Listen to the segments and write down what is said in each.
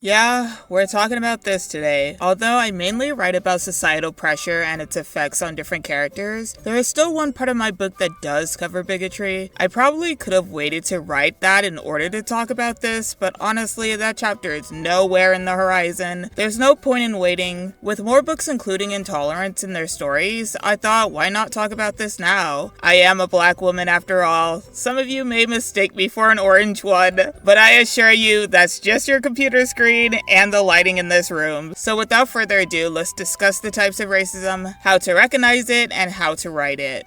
Yeah, we're talking about this today. Although I mainly write about societal pressure and its effects on different characters, there is still one part of my book that does cover bigotry. I probably could have waited to write that in order to talk about this, but honestly, that chapter is nowhere in the horizon. There's no point in waiting. With more books including intolerance in their stories, I thought, why not talk about this now? I am a black woman after all. Some of you may mistake me for an orange one, but I assure you that's just your computer screen and the lighting in this room. So without further ado, let's discuss the types of racism, how to recognize it, and how to write it.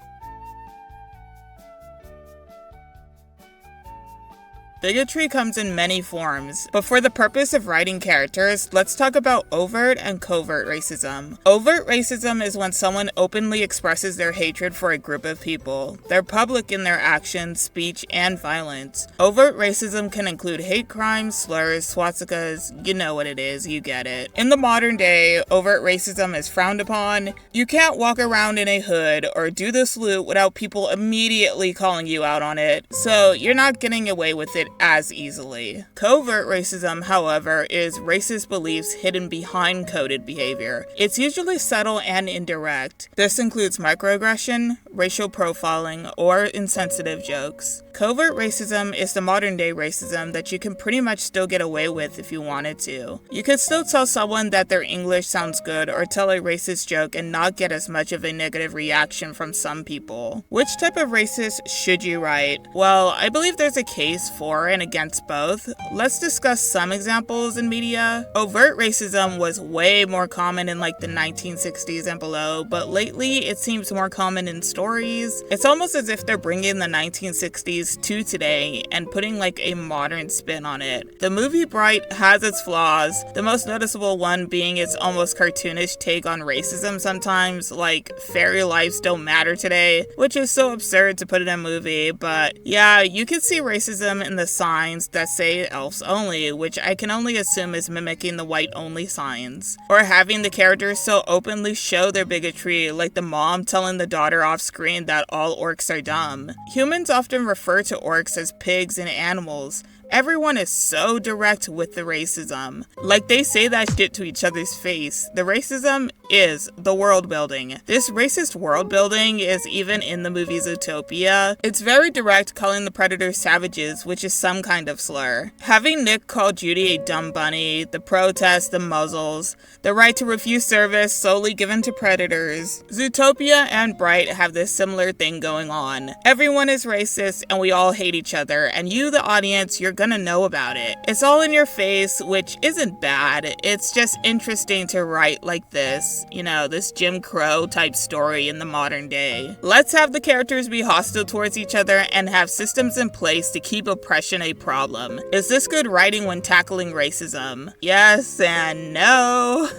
Bigotry comes in many forms, but for the purpose of writing characters, let's talk about overt and covert racism. Overt racism is when someone openly expresses their hatred for a group of people. They're public in their actions, speech, and violence. Overt racism can include hate crimes, slurs, swastikas, you know what it is, you get it. In the modern day, overt racism is frowned upon. You can't walk around in a hood or do the salute without people immediately calling you out on it, so you're not getting away with it as easily. Covert racism, however, is racist beliefs hidden behind coded behavior. It's usually subtle and indirect. This includes microaggression, racial profiling, or insensitive jokes. Covert racism is the modern day racism that you can pretty much still get away with if you wanted to. You could still tell someone that their English sounds good or tell a racist joke and not get as much of a negative reaction from some people. Which type of racist should you write? Well, I believe there's a case for and against both. Let's discuss some examples in media. Overt racism was way more common in like the 1960s and below, but lately it seems more common in stories. It's almost as if they're bringing the 1960s to today and putting like a modern spin on it. The movie Bright has its flaws, the most noticeable one being its almost cartoonish take on racism sometimes, like fairy lives don't matter today, which is so absurd to put in a movie, but yeah, you can see racism in the signs that say elves only, which I can only assume is mimicking the white only signs. Or having the characters so openly show their bigotry, like the mom telling the daughter off screen that all orcs are dumb. Humans often refer to orcs as pigs and animals. Everyone is so direct with the racism. Like they say that shit to each other's face. The racism is the world building. This racist world building is even in the movie Zootopia. It's very direct, calling the predators savages, which is some kind of slur. Having Nick call Judy a dumb bunny, the protests, the muzzles, the right to refuse service solely given to predators. Zootopia and Bright have this similar thing going on. Everyone is racist and we all hate each other, and you, the audience, you're gonna know about it. It's all in your face, which isn't bad. It's just interesting to write like this, this Jim Crow type story in the modern day. Let's have the characters be hostile towards each other and have systems in place to keep oppression a problem. Is this good writing when tackling racism? Yes and no.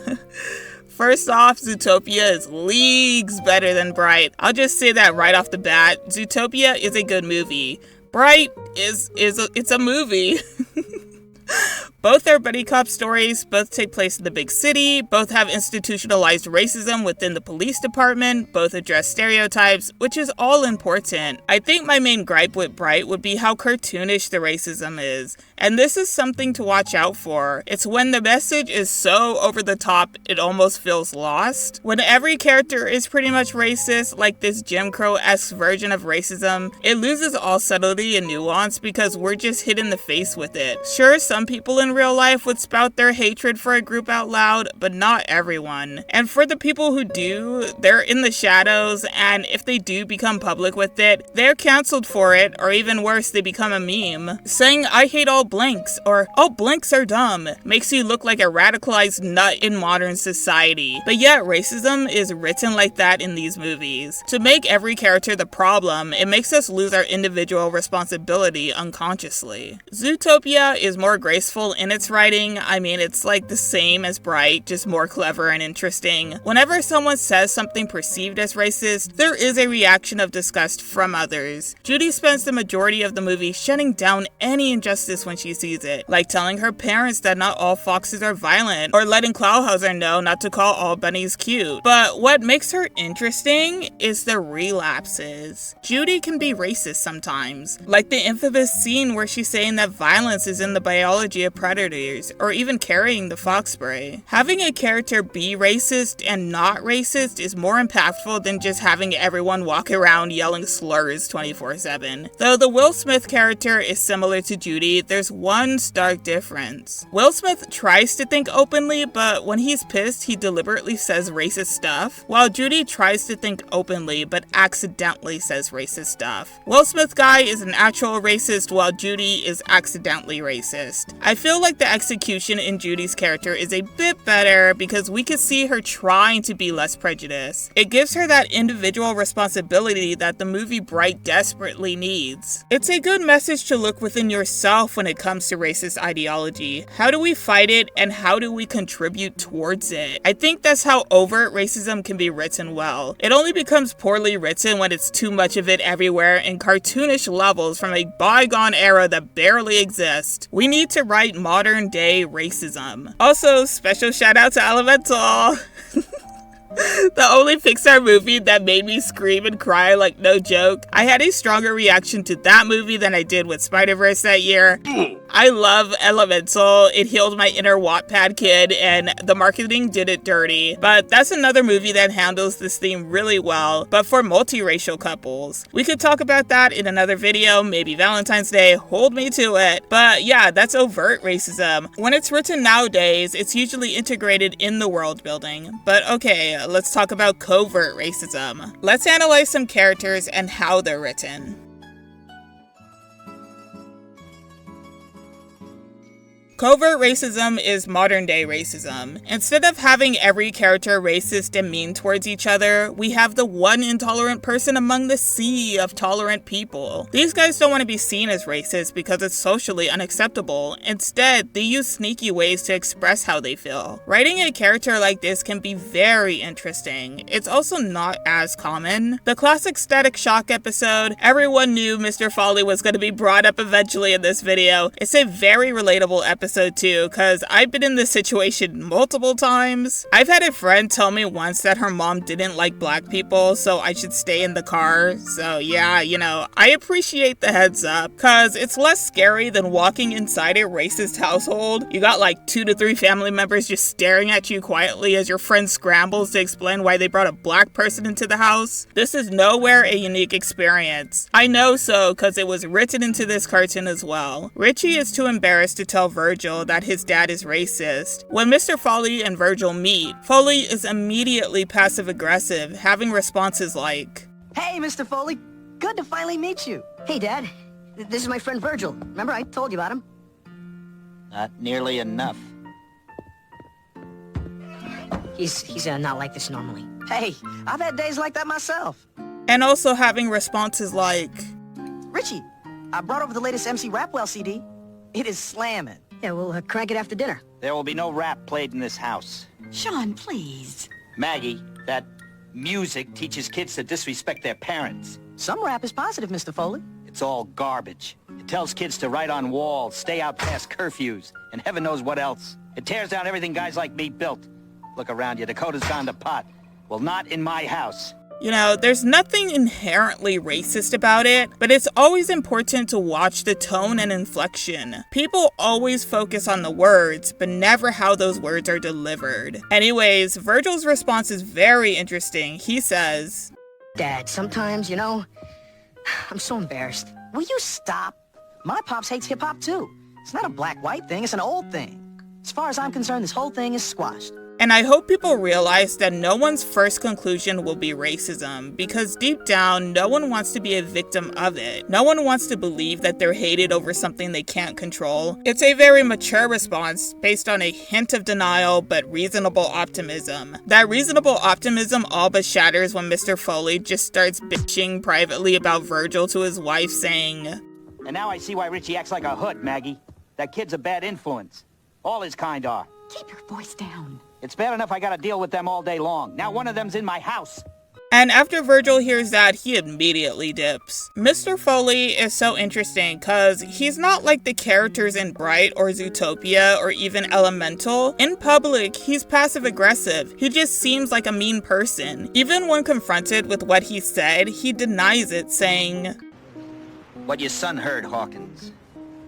First off, Zootopia is leagues better than Bright. I'll just say that right off the bat. Zootopia is a good movie. Bright it's a movie. Both are buddy cop stories, both take place in the big city, both have institutionalized racism within the police department, both address stereotypes, which is all important. I think my main gripe with Bright would be how cartoonish the racism is, and this is something to watch out for. It's when the message is so over the top, it almost feels lost. When every character is pretty much racist, like this Jim Crow-esque version of racism, it loses all subtlety and nuance because we're just hit in the face with it. Sure, some people in real life would spout their hatred for a group out loud, but not everyone. And for the people who do, they're in the shadows, and if they do become public with it, they're canceled for it, or even worse, they become a meme. Saying I hate all blanks or all blanks are dumb makes you look like a radicalized nut in modern society. But yet racism is written like that in these movies. To make every character the problem, it makes us lose our individual responsibility unconsciously. Zootopia is more graceful in its writing. I mean, it's like the same as Bright, just more clever and interesting. Whenever someone says something perceived as racist, there is a reaction of disgust from others. Judy spends the majority of the movie shutting down any injustice when she sees it, like telling her parents that not all foxes are violent, or letting Clawhauser know not to call all bunnies cute. But what makes her interesting is the relapses. Judy can be racist sometimes, like the infamous scene where she's saying that violence is in the biology of predators. predators, or even carrying the fox spray. Having a character be racist and not racist is more impactful than just having everyone walk around yelling slurs 24/7. Though the Will Smith character is similar to Judy, there's one stark difference. Will Smith tries to think openly, but when he's pissed, he deliberately says racist stuff, while Judy tries to think openly, but accidentally says racist stuff. Will Smith guy is an actual racist, while Judy is accidentally racist. I feel like the execution in Judy's character is a bit better because we can see her trying to be less prejudiced. It gives her that individual responsibility that the movie Bright desperately needs. It's a good message to look within yourself when it comes to racist ideology. How do we fight it and how do we contribute towards it? I think that's how overt racism can be written well. It only becomes poorly written when it's too much of it everywhere in cartoonish levels from a bygone era that barely exists. We need to write modern day racism. Also, special shout out to Elemental! The only Pixar movie that made me scream and cry like no joke. I had a stronger reaction to that movie than I did with Spider-Verse that year. I love Elemental. It healed my inner Wattpad kid and the marketing did it dirty. But that's another movie that handles this theme really well, but for multiracial couples. We could talk about that in another video, maybe Valentine's Day, hold me to it. But yeah, that's overt racism. When it's written nowadays, it's usually integrated in the world building. But okay, let's talk about covert racism. Let's analyze some characters and how they're written. Covert racism is modern day racism. Instead of having every character racist and mean towards each other, we have the one intolerant person among the sea of tolerant people. These guys don't want to be seen as racist because it's socially unacceptable. Instead, they use sneaky ways to express how they feel. Writing a character like this can be very interesting. It's also not as common. The classic Static Shock episode, everyone knew Mr. Foley was going to be brought up eventually in this video. It's a very relatable episode too, because I've been in this situation multiple times. I've had a friend tell me once that her mom didn't like black people, so I should stay in the car. So yeah, you know, I appreciate the heads up, because it's less scary than walking inside a racist household. You got like 2 to 3 family members just staring at you quietly as your friend scrambles to explain why they brought a black person into the house. This is nowhere a unique experience. I know so, because it was written into this cartoon as well. Richie is too embarrassed to tell Virgil that his dad is racist. When Mr. Foley and Virgil meet, Foley is immediately passive-aggressive, having responses like, "Hey, Mr. Foley, good to finally meet you. Hey, Dad, this is my friend Virgil. Remember I told you about him?" Not nearly enough. He's not like this normally. Hey, I've had days like that myself. And also having responses like, "Richie, I brought over the latest MC Rapwell CD. It is slamming. Yeah, we'll crank it after dinner." There will be no rap played in this house. Sean, please. Maggie, that music teaches kids to disrespect their parents. Some rap is positive, Mr. Foley. It's all garbage. It tells kids to write on walls, stay out past curfews, and heaven knows what else. It tears down everything guys like me built. Look around you, Dakota's gone to pot. Well, not in my house. you know, there's nothing inherently racist about it, but it's always important to watch the tone and inflection. People always focus on the words, but never how those words are delivered. Anyways, Virgil's response is very interesting. He says, "Dad, sometimes, you know, I'm so embarrassed. Will you stop? My pops hates hip-hop too. It's not a black-white thing, it's an old thing. As far as I'm concerned, this whole thing is squashed." And I hope people realize that no one's first conclusion will be racism, because deep down, no one wants to be a victim of it. No one wants to believe that they're hated over something they can't control. It's a very mature response based on a hint of denial but reasonable optimism. That reasonable optimism all but shatters when Mr. Foley just starts bitching privately about Virgil to his wife, saying, "And now I see why Richie acts like a hood, Maggie. That kid's a bad influence. All his kind are. Keep your voice down. It's bad enough I gotta deal with them all day long. Now one of them's in my house." And after Virgil hears that, he immediately dips. Mr. Foley is so interesting because he's not like the characters in Bright or Zootopia or even Elemental. In public, he's passive-aggressive. He just seems like a mean person. Even when confronted with what he said, he denies it, saying, "What your son heard, Hawkins.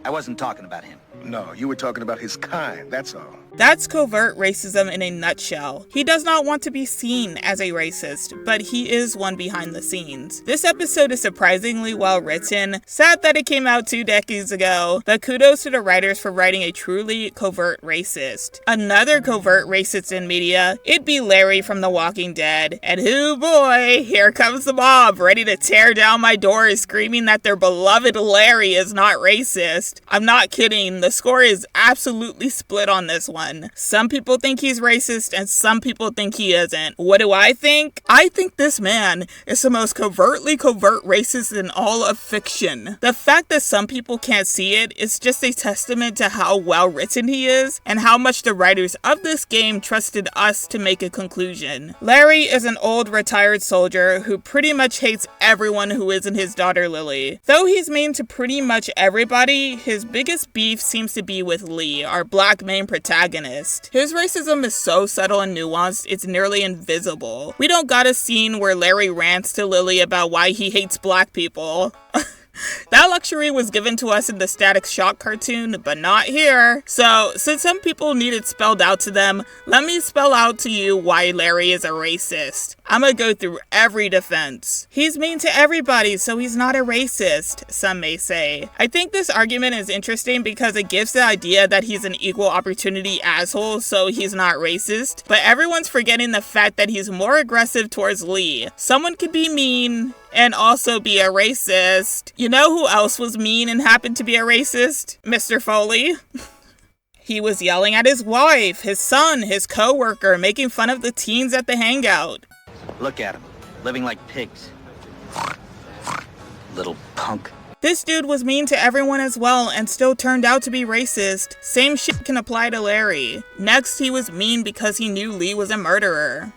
I wasn't talking about him." No, you were talking about his kind, that's all. That's covert racism in a nutshell. He does not want to be seen as a racist, but he is one behind the scenes. This episode is surprisingly well written. Sad that it came out 2 decades ago, but kudos to the writers for writing a truly covert racist. Another covert racist in media, it'd be Larry from The Walking Dead. And hoo boy, here comes the mob, ready to tear down my doors, screaming that their beloved Larry is not racist. I'm not kidding, the score is absolutely split on this one. Some people think he's racist and some people think he isn't. What do I think? I think this man is the most covertly covert racist in all of fiction. The fact that some people can't see it is just a testament to how well written he is and how much the writers of this game trusted us to make a conclusion. Larry is an old retired soldier who pretty much hates everyone who isn't his daughter Lily. Though he's mean to pretty much everybody, his biggest beef seems to be with Lee, our black main protagonist. His racism is so subtle and nuanced, it's nearly invisible. We don't got a scene where Larry rants to Lily about why he hates black people. That luxury was given to us in the Static Shock cartoon, but not here. So, since some people need it spelled out to them, let me spell out to you why Larry is a racist. I'm gonna go through every defense. He's mean to everybody, so he's not a racist, some may say. I think this argument is interesting because it gives the idea that he's an equal opportunity asshole, so he's not racist. But everyone's forgetting the fact that he's more aggressive towards Lee. Someone could be mean and also be a racist. You know who else was mean and happened to be a racist? Mr. Foley. He was yelling at his wife, his son, his co-worker, making fun of the teens at the hangout. Look at them, living like pigs. Little punk. This dude was mean to everyone as well and still turned out to be racist. Same shit can apply to Larry. Next, he was mean because he knew Lee was a murderer.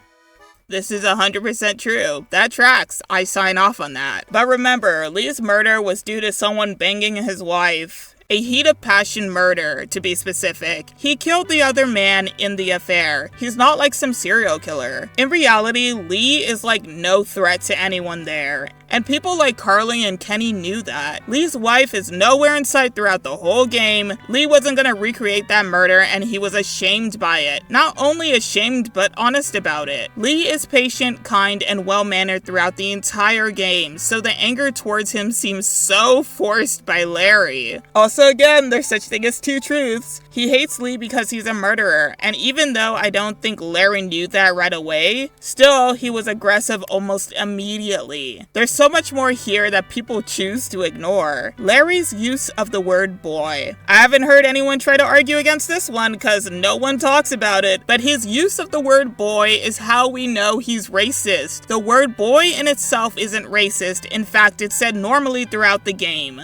This is 100% true. That tracks. I sign off on that. But remember, Lee's murder was due to someone banging his wife. A heat of passion murder, to be specific. He killed the other man in the affair. He's not like some serial killer. In reality, Lee is like no threat to anyone there. And people like Carly and Kenny knew that. Lee's wife is nowhere in sight throughout the whole game. Lee wasn't gonna recreate that murder and he was ashamed by it. Not only ashamed, but honest about it. Lee is patient, kind, and well-mannered throughout the entire game, so the anger towards him seems so forced by Larry. Also, again, there's such thing as two truths. He hates Lee because he's a murderer, and even though I don't think Larry knew that right away, still, he was aggressive almost immediately. There's so much more here that people choose to ignore. Larry's use of the word boy. I haven't heard anyone try to argue against this one because no one talks about it, but his use of the word boy is how we know he's racist. The word boy in itself isn't racist. In fact, it's said normally throughout the game.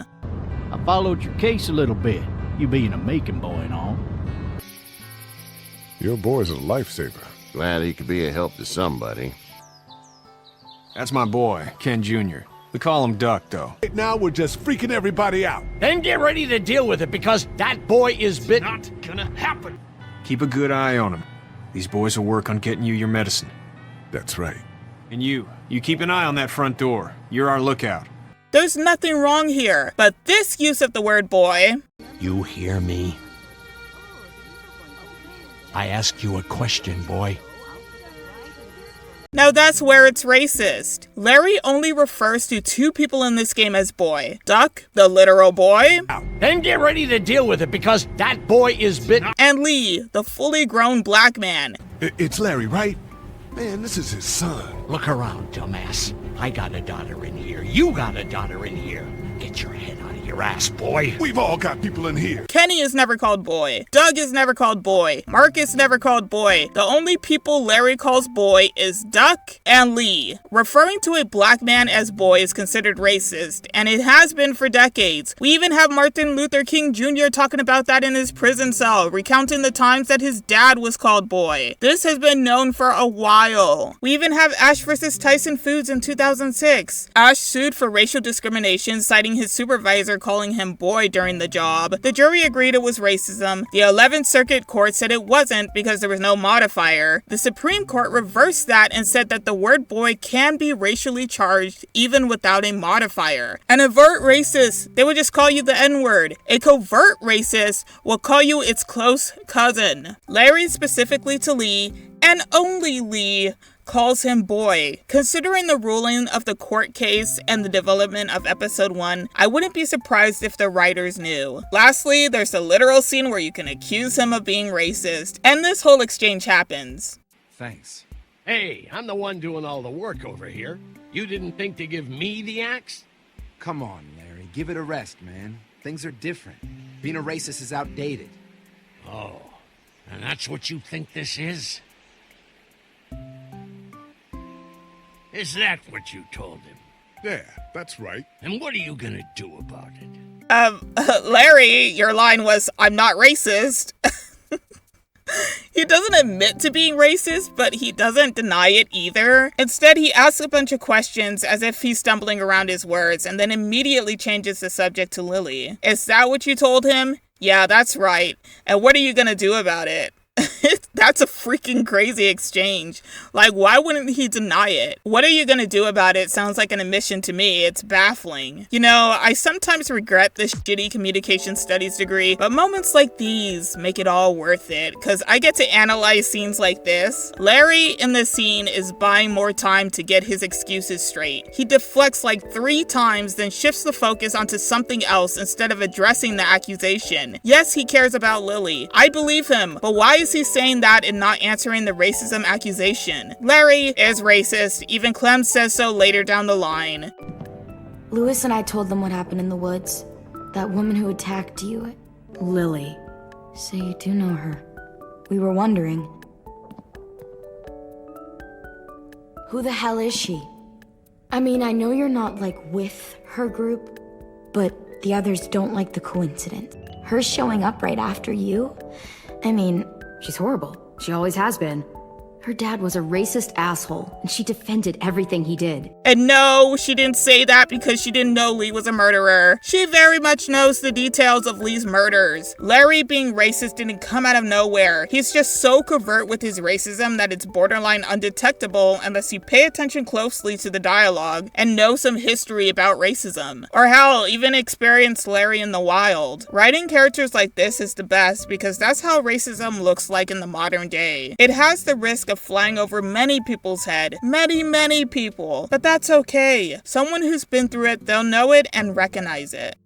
I followed your case a little bit, you being a Macon boy and all. Your boy's a lifesaver. Glad he could be a help to somebody. That's my boy, Ken Jr. We call him Duck, though. Right now, we're just freaking everybody out. Then get ready to deal with it, because that boy is bitten. Not gonna happen. Keep a good eye on him. These boys will work on getting you your medicine. That's right. And you keep an eye on that front door. You're our lookout. There's nothing wrong here, but this use of the word boy. You hear me? I asked you a question, boy. Now that's where it's racist. Larry only refers to two people in this game as boy. Duck, the literal boy. Then get ready to deal with it, because that boy is bitten. And Lee, the fully grown black man. It's Larry, right? Man, this is his son. Look around, dumbass. I got a daughter in here. You got a daughter in here. Get your head out of your ass, boy. We've all got people in here. Kenny is never called boy. Doug is never called boy. Mark is never called boy. The only people Larry calls boy is Duck and Lee. Referring to a black man as boy is considered racist, and it has been for decades. We even have Martin Luther King Jr. talking about that in his prison cell, recounting the times that his dad was called boy. This has been known for a while. We even have Ash versus Tyson Foods in 2006. Ash sued for racial discrimination, citing his supervisor supervisor calling him boy during the job. The jury agreed it was racism. The 11th Circuit Court said it wasn't because there was no modifier. The Supreme Court reversed that and said that the word boy can be racially charged even without a modifier. An overt racist, they would just call you the N-word. A covert racist will call you its close cousin. Larry, specifically to Lee, and only Lee, calls him boy. Considering the ruling of the court case and the development of episode 1, I wouldn't be surprised if the writers knew. Lastly, there's a literal scene where you can accuse him of being racist, and this whole exchange happens. Thanks. Hey, I'm the one doing all the work over here. You didn't think to give me the axe? Come on, Larry. Give it a rest, man. Things are different. Being a racist is outdated. Oh, and that's what you think this is? Is that what you told him? Yeah, that's right. And what are you gonna do about it? Larry, your line was, "I'm not racist." He doesn't admit to being racist, but he doesn't deny it either. Instead, he asks a bunch of questions as if he's stumbling around his words, and then immediately changes the subject to Lily. Is that what you told him? Yeah, that's right. And what are you gonna do about it? That's a freaking crazy exchange. Like, why wouldn't he deny it? What are you gonna do about it sounds like an admission to me. It's baffling. You know, I sometimes regret this shitty communication studies degree, but moments like these make it all worth it, because I get to analyze scenes like this. Larry in this scene is buying more time to get his excuses straight. He deflects like 3 times, then shifts the focus onto something else instead of addressing the accusation. Yes, he cares about Lily. I believe him, but why is he saying that and not answering the racism accusation? Larry is racist. Even Clem says so later down the line. Lewis and I told them what happened in the woods. That woman who attacked you, Lily. So you do know her. We were wondering. Who the hell is she? I mean, I know you're not, like, with her group, but the others don't like the coincidence. Her showing up right after you? I mean, she's horrible. She always has been. Her dad was a racist asshole, and she defended everything he did. And no, she didn't say that because she didn't know Lee was a murderer. She very much knows the details of Lee's murders. Larry being racist didn't come out of nowhere. He's just so covert with his racism that it's borderline undetectable unless you pay attention closely to the dialogue and know some history about racism. Or hell, even experience Larry in the wild. Writing characters like this is the best because that's how racism looks like in the modern day. It has the risk of flying over many people's head. Many people. But that's okay. Someone who's been through it, they'll know it and recognize it.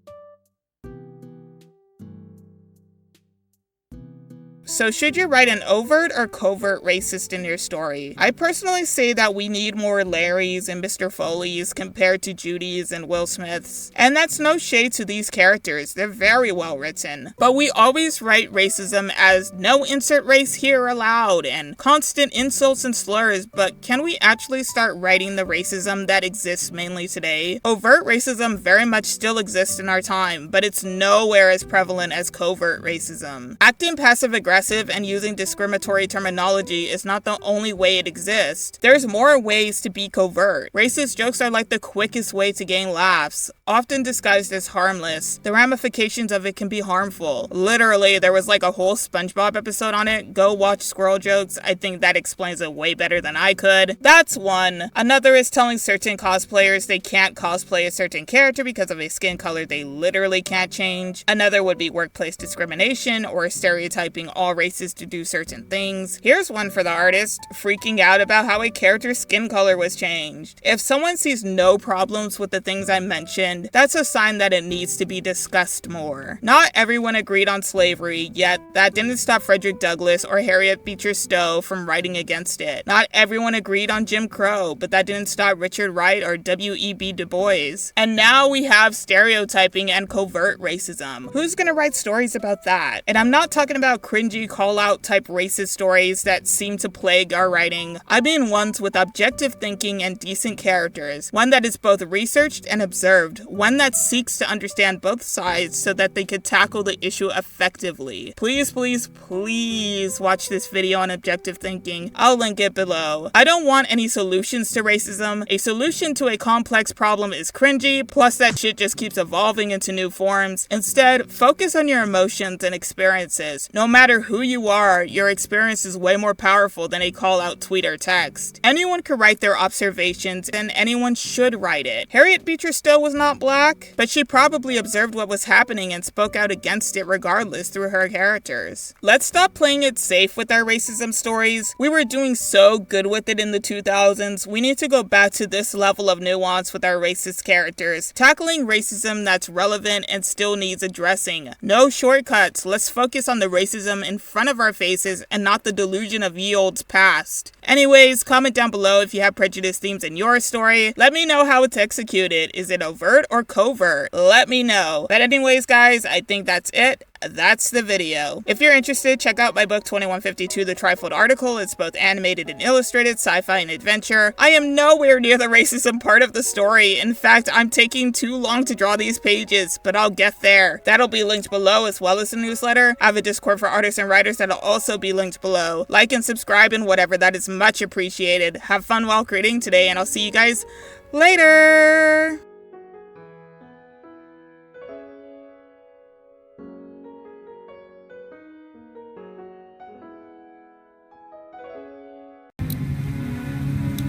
So should you write an overt or covert racist in your story? I personally say that we need more Larrys and Mr. Foleys compared to Judys and Will Smiths. And that's no shade to these characters, they're very well written. But we always write racism as no insert race here allowed and constant insults and slurs, but can we actually start writing the racism that exists mainly today? Overt racism very much still exists in our time, but it's nowhere as prevalent as covert racism. Acting passive-aggressive and using discriminatory terminology is not the only way it exists. There's more ways to be covert. Racist jokes are like the quickest way to gain laughs, often disguised as harmless. The ramifications of it can be harmful. Literally, there was like a whole SpongeBob episode on it. Go watch Squirrel Jokes. I think that explains it way better than I could. That's one. Another is telling certain cosplayers they can't cosplay a certain character because of a skin color they literally can't change. Another would be workplace discrimination or stereotyping all races to do certain things. Here's one for the artist, freaking out about how a character's skin color was changed. If someone sees no problems with the things I mentioned, that's a sign that it needs to be discussed more. Not everyone agreed on slavery, yet that didn't stop Frederick Douglass or Harriet Beecher Stowe from writing against it. Not everyone agreed on Jim Crow, but that didn't stop Richard Wright or W.E.B. Du Bois. And now we have stereotyping and covert racism. Who's gonna write stories about that? And I'm not talking about cringy call-out type racist stories that seem to plague our writing. I mean ones with objective thinking and decent characters. One that is both researched and observed. one that seeks to understand both sides so that they could tackle the issue effectively. Please, please, please watch this video on objective thinking. I'll link it below. I don't want any solutions to racism. A solution to a complex problem is cringy, plus that shit just keeps evolving into new forms. Instead, focus on your emotions and experiences. No matter who you are, your experience is way more powerful than a call-out tweet or text. Anyone could write their observations, and anyone should write it. Harriet Beecher Stowe was not black, but she probably observed what was happening and spoke out against it regardless through her characters. Let's stop playing it safe with our racism stories. We were doing so good with it in the 2000s. We need to go back to this level of nuance with our racist characters, tackling racism that's relevant and still needs addressing. No shortcuts. Let's focus on the racism in front of our faces and not the delusion of ye olde's past. Anyways, comment down below if you have prejudice themes in your story. Let me know how it's executed. Is it overt or covert? Let me know. But anyways, guys, I think that's it. That's the video. If you're interested, check out my book 2152, The Trifold Article. It's both animated and illustrated, sci-fi and adventure. I am nowhere near the racism part of the story. In fact, I'm taking too long to draw these pages, but I'll get there. That'll be linked below as well as the newsletter. I have a Discord for artists and writers that'll also be linked below. Like and subscribe and whatever, that is much appreciated. Have fun while creating today, and I'll see you guys later!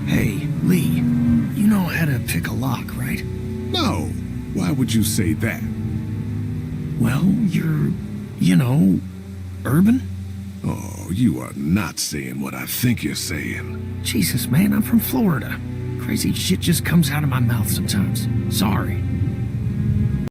Hey, Lee, you know how to pick a lock, right? No. Why would you say that? Well, you're, urban? Oh, you are not saying what I think you're saying. Jesus, man, I'm from Florida. Crazy shit just comes out of my mouth sometimes. Sorry.